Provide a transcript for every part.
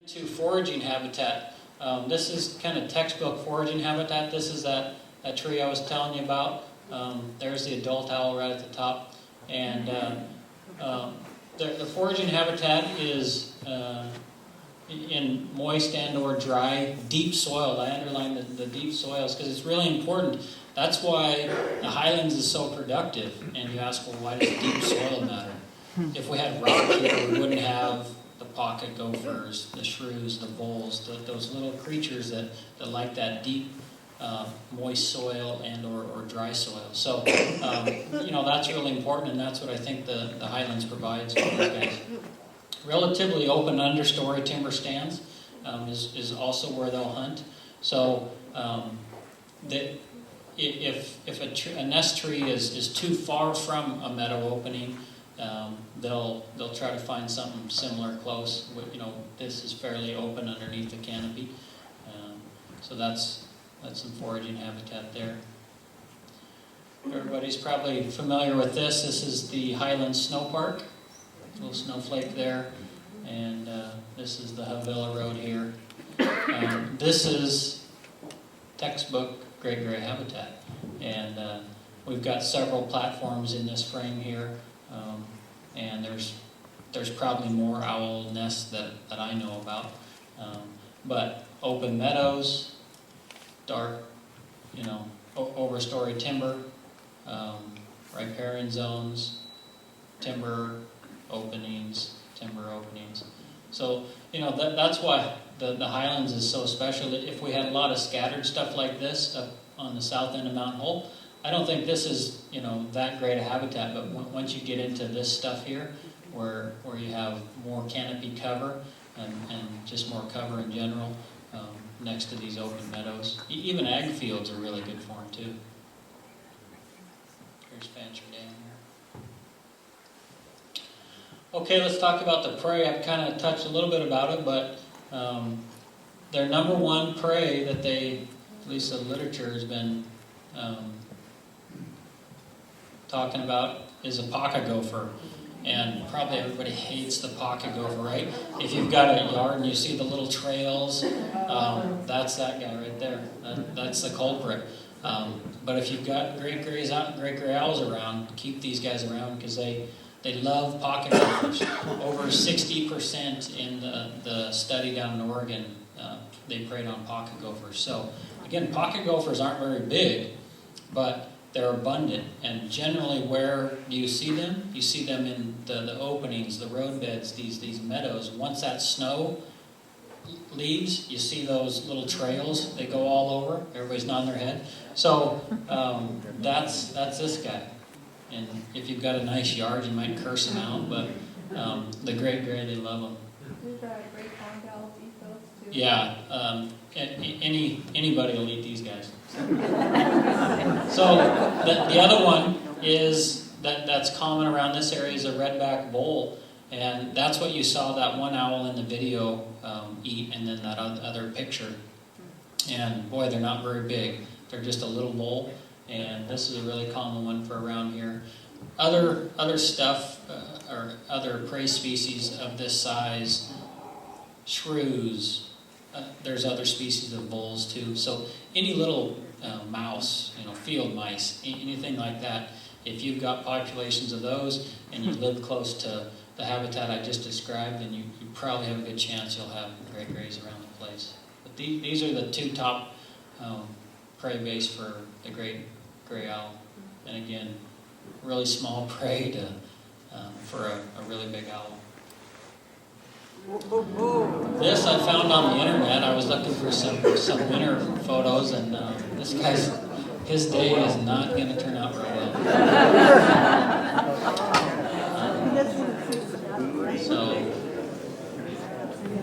To foraging habitat. This is kind of textbook foraging habitat. This is that tree I was telling you about. There's the adult owl right at the top. And the foraging habitat is in moist and or dry, deep soil. I underline the deep soils because it's really important. That's why the Highlands is so productive. And you ask, well, why does deep soil matter? If we had rock here, we wouldn't have the pocket gophers, the shrews, the voles, those little creatures that like that deep, moist soil and or dry soil. So, that's really important, and that's what I think the Highlands provides for these guys. Relatively open understory timber stands is also where they'll hunt. So, if a nest tree is too far from a meadow opening, they'll try to find something similar close. This is fairly open underneath the canopy, so that's some foraging habitat there. Everybody's probably familiar with this. This is the Highlands Snow Park. Little snowflake there, and this is the Havila Road here. This is textbook great gray habitat, and we've got several platforms in this frame here. And there's probably more owl nests that I know about. But open meadows, dark, overstory timber, riparian zones, timber openings. So, that's why the Highlands is so special. If we had a lot of scattered stuff like this up on the south end of Mount Holt, I don't think this is, that great a habitat, but once you get into this stuff here, where you have more canopy cover and just more cover in general, next to these open meadows. Even ag fields are really good for them too. Here's Fancher Dam here. Okay, let's talk about the prey. I've kind of touched a little bit about it, but their number one prey that at least the literature has been talking about is a pocket gopher. And probably everybody hates the pocket gopher, right? If you've got a yard and you see the little trails, that's that guy right there. That's the culprit. But if you've got great gray owls around, keep these guys around because they love pocket gophers. Over 60% in the study down in Oregon, they preyed on pocket gophers. So again, pocket gophers aren't very big, but they're abundant, and generally where do you see them? You see them in the openings, the roadbeds, these meadows. Once that snow leaves, you see those little trails. They go all over. Everybody's nodding their head. So that's this guy. And if you've got a nice yard, you might curse them out, but the great gray, they love them. Do the great horned owls eat those too? Yeah, anybody will eat these guys. So the other one is that's common around this area is a Redback Bowl, and that's what you saw that one owl in the video eat, and then that other picture. And boy, they're not very big. They're just a little bowl, and this is a really common one for around here. Other stuff or other prey species of this size, shrews. There's other species of voles too. So any little mouse, field mice, anything like that, if you've got populations of those and you live close to the habitat I just described, then you probably have a good chance you'll have gray grays around the place. But these are the two top prey base for the great gray owl. And again, really small prey for a really big owl. This I found on the internet. I was looking for some winter photos, and this guy's, his day is not going to turn out real well. So,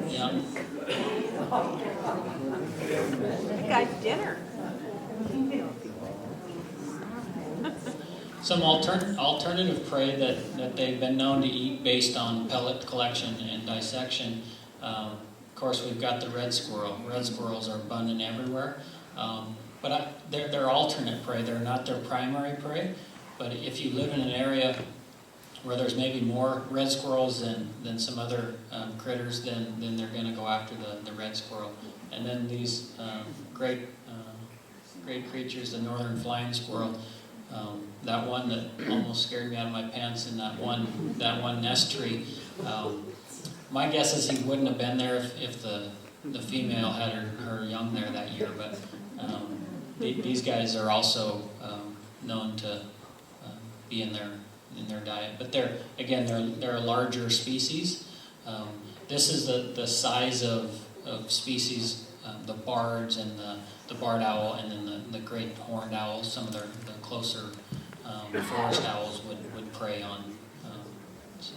yeah. That guy's dinner. Some alternative prey that they've been known to eat based on pellet collection and dissection. Of course, we've got the red squirrel. Red squirrels are abundant everywhere, but they're alternate prey. They're not their primary prey. But if you live in an area where there's maybe more red squirrels than some other critters, then they're going to go after the red squirrel. And then these great creatures, the northern flying squirrel, that one that almost scared me out of my pants in that one nest tree. My guess is he wouldn't have been there if the female had her young there that year. But these guys are also known to be in their diet. But they're a larger species. This is the size of species, the bards and the barred owl, and then the great horned owls. Some of the closer forest owls would prey on. So.